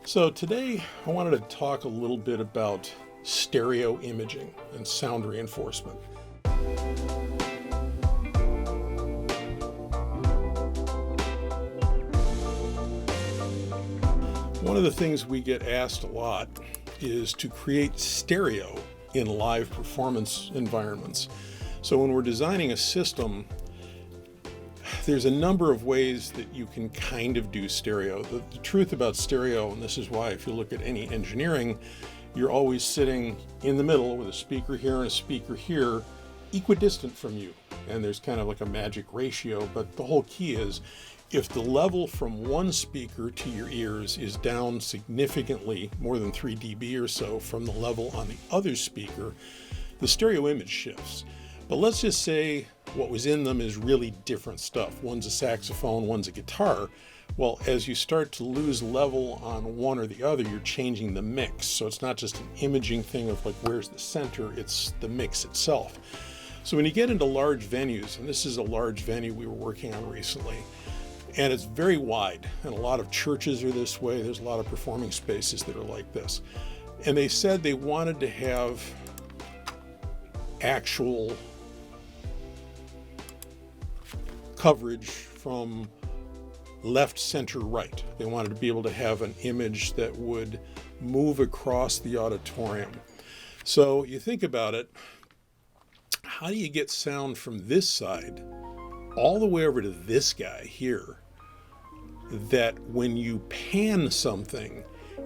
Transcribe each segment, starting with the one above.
So today I wanted to talk a little bit about stereo imaging and sound reinforcement. One of the things we get asked a lot is to create stereo in live performance environments. So when we're designing a system, there's a number of ways that you can kind of do stereo. The truth about stereo, and this is why if you look at any engineering, you're always sitting in the middle with a speaker here and a speaker here, equidistant from you. And there's kind of like a magic ratio, but the whole key is if the level from one speaker to your ears is down significantly, more than 3 dB or so from the level on the other speaker, the stereo image shifts. But let's just say what was in them is really different stuff. One's a saxophone, one's a guitar. Well, as you start to lose level on one or the other, you're changing the mix. So it's not just an imaging thing of like, where's the center, it's the mix itself. So when you get into large venues, and this is a large venue we were working on recently, and it's very wide, and a lot of churches are this way. There's a lot of performing spaces that are like this. And they said they wanted to have actual coverage from left, center, right. They wanted to be able to have an image that would move across the auditorium. So you think about it, how do you get sound from this side all the way over to this guy here, that when you pan something,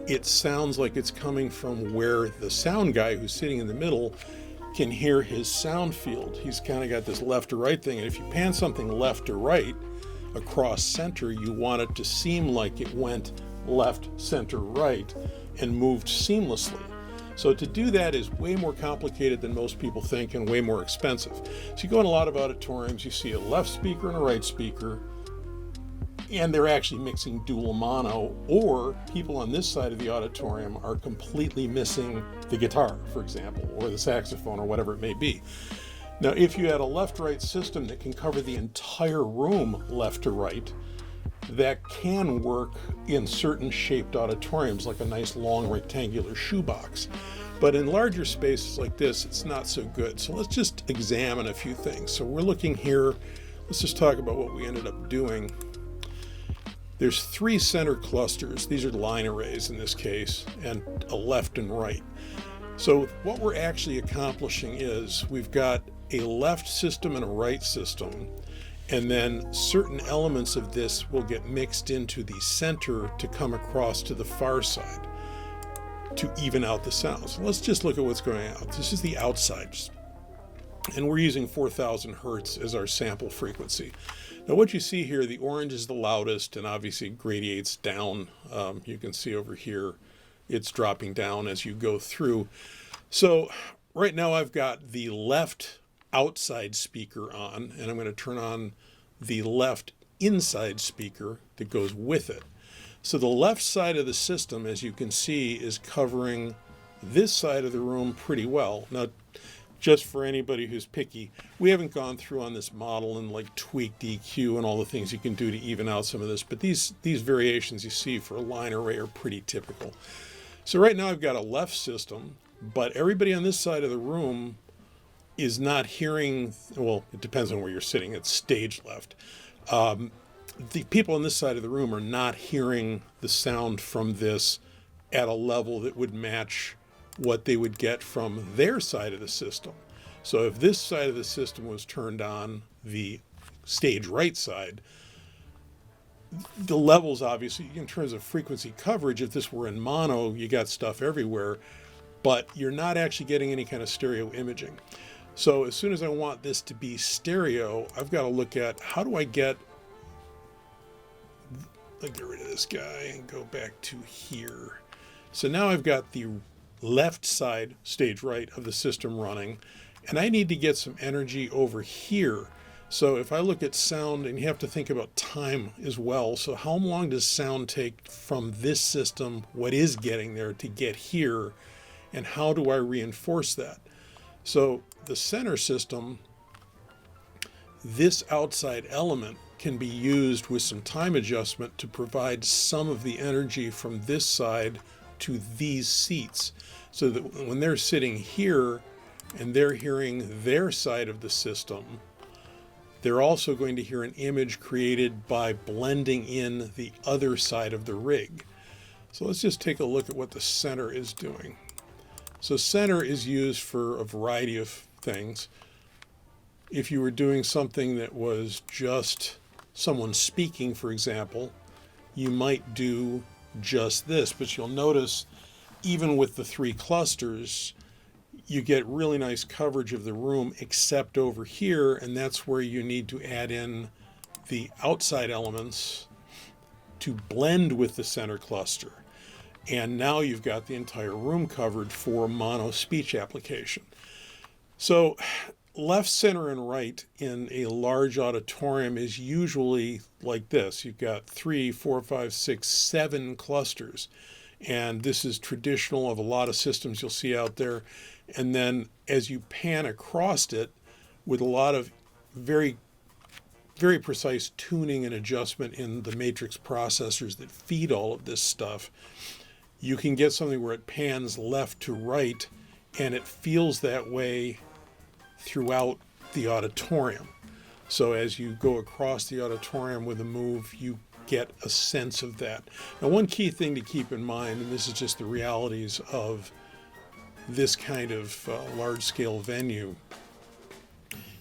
it sounds like it's coming from where the sound guy who's sitting in the middle can hear his sound field. He's kind of got this left to right thing, and if you pan something left to right across center, you want it to seem like it went left, center, right and moved seamlessly. So to do that is way more complicated than most people think and way more expensive. So you go in a lot of auditoriums, you see a left speaker and a right speaker, and they're actually mixing dual mono, or people on this side of the auditorium are completely missing the guitar, for example, or the saxophone, or whatever it may be. Now, if you had a left-right system that can cover the entire room left to right, that can work in certain shaped auditoriums, like a nice long rectangular shoebox. But in larger spaces like this, it's not so good. So let's just examine a few things. So we're looking here, let's just talk about what we ended up doing. There's 3 center clusters. These are line arrays in this case, and a left and right. So what we're actually accomplishing is we've got a left system and a right system, and then certain elements of this will get mixed into the center to come across to the far side to even out the sound. So let's just look at what's going out. This is the outside, and we're using 4,000 hertz as our sample frequency. Now what you see here, the orange is the loudest, and obviously it gradiates down. You can see over here, it's dropping down as you go through. So right now I've got the left outside speaker on, and I'm going to turn on the left inside speaker that goes with it. So the left side of the system, as you can see, is covering this side of the room pretty well. Now, just for anybody who's picky, we haven't gone through on this model and like tweak EQ and all the things you can do to even out some of this, but these variations you see for a line array are pretty typical. So right now I've got a left system, but everybody on this side of the room is not hearing, well, it depends on where you're sitting, it's stage left. The people on this side of the room are not hearing the sound from this at a level that would match what they would get from their side of the system. So if this side of the system was turned on, the stage right side, the levels obviously, in terms of frequency coverage, if this were in mono, you got stuff everywhere, but you're not actually getting any kind of stereo imaging. So as soon as I want this to be stereo, I've got to look at how do I get, I'll get rid of this guy and go back to here. So now I've got the left side, stage right of the system running, and I need to get some energy over here. So if I look at sound, and you have to think about time as well, so how long does sound take from this system, what is getting there, to get here, and how do I reinforce that? So the center system, this outside element can be used with some time adjustment to provide some of the energy from this side to these seats, so that when they're sitting here and they're hearing their side of the system, they're also going to hear an image created by blending in the other side of the rig. So let's just take a look at what the center is doing. So center is used for a variety of things. If you were doing something that was just someone speaking, for example, you might do just this, but you'll notice even with the three clusters, you get really nice coverage of the room except over here, and that's where you need to add in the outside elements to blend with the center cluster. And now you've got the entire room covered for mono speech application. So left, center, and right in a large auditorium is usually like this. You've got 3, 4, 5, 6, 7 clusters. And this is traditional of a lot of systems you'll see out there. And then as you pan across it with a lot of very, very precise tuning and adjustment in the matrix processors that feed all of this stuff, you can get something where it pans left to right, and it feels that way throughout the auditorium. So as you go across the auditorium with a move, you get a sense of that. Now, one key thing to keep in mind, and this is just the realities of this kind of large-scale venue,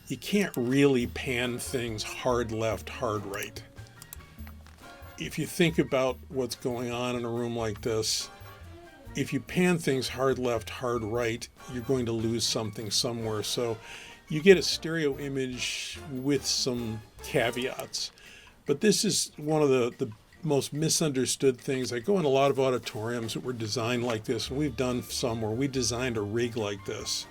you can't really pan things hard left, hard right. If you think about what's going on in a room like this, if you pan things hard left, hard right, you're going to lose something somewhere. So you get a stereo image with some caveats. But this is one of the most misunderstood things. I go in a lot of auditoriums that were designed like this, and we've done some where we designed a rig like this.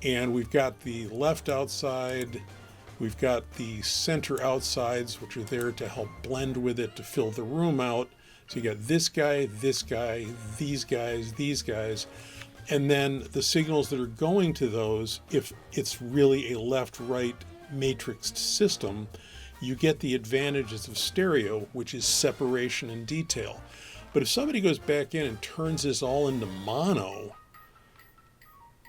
And we've got the left outside, we've got the center outsides, which are there to help blend with it to fill the room out. So you got this guy, these guys, and then the signals that are going to those, if it's really a left-right matrixed system, you get the advantages of stereo, which is separation and detail. But if somebody goes back in and turns this all into mono,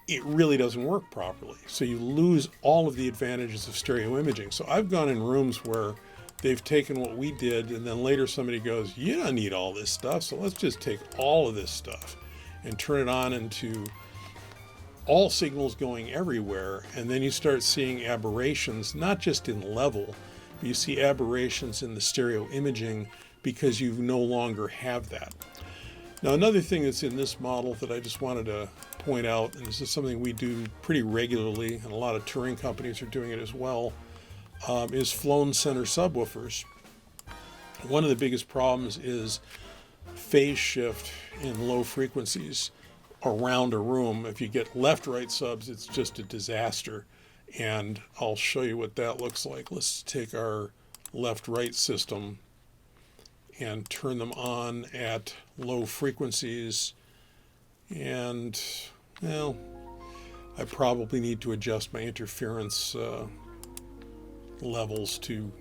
it really doesn't work properly. So you lose all of the advantages of stereo imaging. So I've gone in rooms where they've taken what we did, and then later somebody goes, you don't need all this stuff, so let's just take all of this stuff and turn it on into all signals going everywhere. And then you start seeing aberrations, not just in level, but you see aberrations in the stereo imaging because you no longer have that. Now, another thing that's in this model that I just wanted to point out, and this is something we do pretty regularly, and a lot of touring companies are doing it as well, is flown center subwoofers. One of the biggest problems is phase shift in low frequencies around a room. If you get left-right subs, it's just a disaster. And I'll show you what that looks like. Let's take our left-right system and turn them on at low frequencies. And, well, I probably need to adjust my interference levels to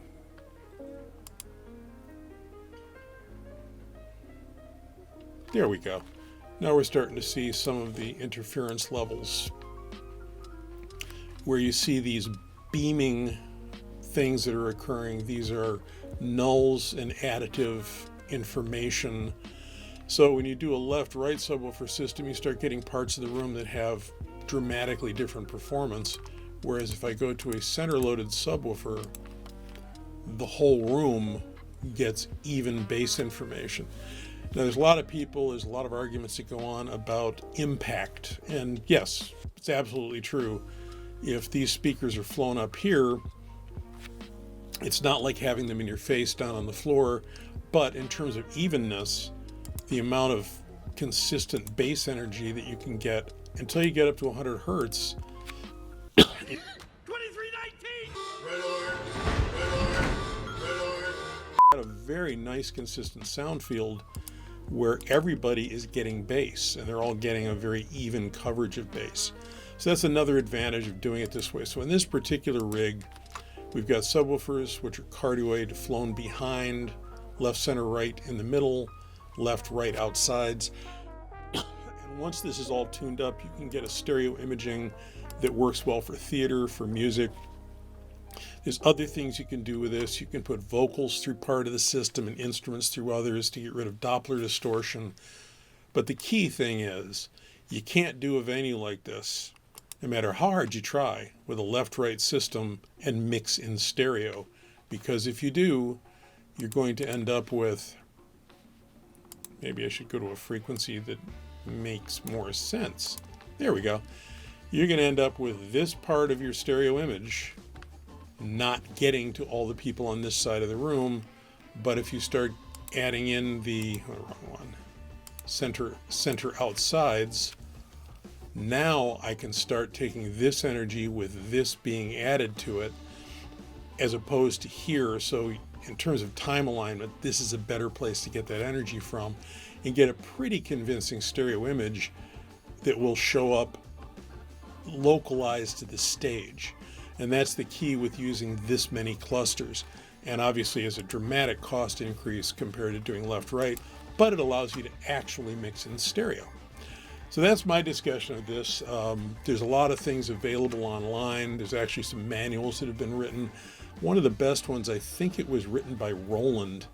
there we go. Now we're starting to see some of the interference levels where you see these beaming things that are occurring. These are nulls and additive information. So when you do a left-right subwoofer system, you start getting parts of the room that have dramatically different performance. Whereas if I go to a center-loaded subwoofer, the whole room gets even bass information. Now, there's a lot of arguments that go on about impact. And yes, it's absolutely true. If these speakers are flown up here, it's not like having them in your face down on the floor. But in terms of evenness, the amount of consistent bass energy that you can get until you get up to 100 hertz. 2319! Got a very nice consistent sound field where everybody is getting bass and they're all getting a very even coverage of bass. So that's another advantage of doing it this way. So in this particular rig, We've got subwoofers, which are cardioid, flown behind, left, center, right in the middle, left, right outsides. And once this is all tuned up, you can get a stereo imaging that works well for theater, for music. There's other things you can do with this. You can put vocals through part of the system and instruments through others to get rid of Doppler distortion. But the key thing is, you can't do a venue like this, no matter how hard you try, with a left-right system and mix in stereo. Because if you do, you're going to end up with, maybe I should go to a frequency that makes more sense. There we go. You're going to end up with this part of your stereo image not getting to all the people on this side of the room. But if you start adding in the center outsides, now I can start taking this energy with this being added to it, as opposed to here. So in terms of time alignment, this is a better place to get that energy from and get a pretty convincing stereo image that will show up localized to the stage. And that's the key with using this many clusters. And obviously is a dramatic cost increase compared to doing left-right, but it allows you to actually mix in stereo. So that's my discussion of this. There's a lot of things available online. There's actually some manuals that have been written. One of the best ones, I think it was written by Roland,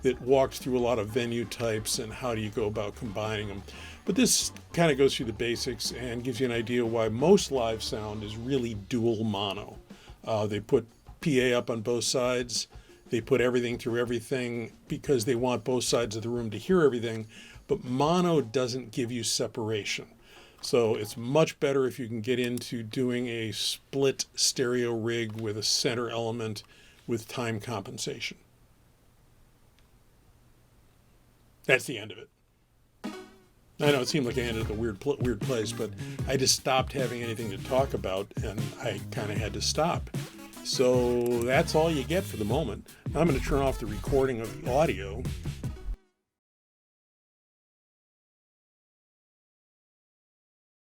that walked through a lot of venue types and how do you go about combining them. But this kind of goes through the basics and gives you an idea why most live sound is really dual mono. They put PA up on both sides. They put everything through everything because they want both sides of the room to hear everything. But mono doesn't give you separation. So it's much better if you can get into doing a split stereo rig with a center element with time compensation. That's the end of it. I know it seemed like I ended at a weird place, but I just stopped having anything to talk about and I kind of had to stop. So that's all you get for the moment. Now I'm going to turn off the recording of the audio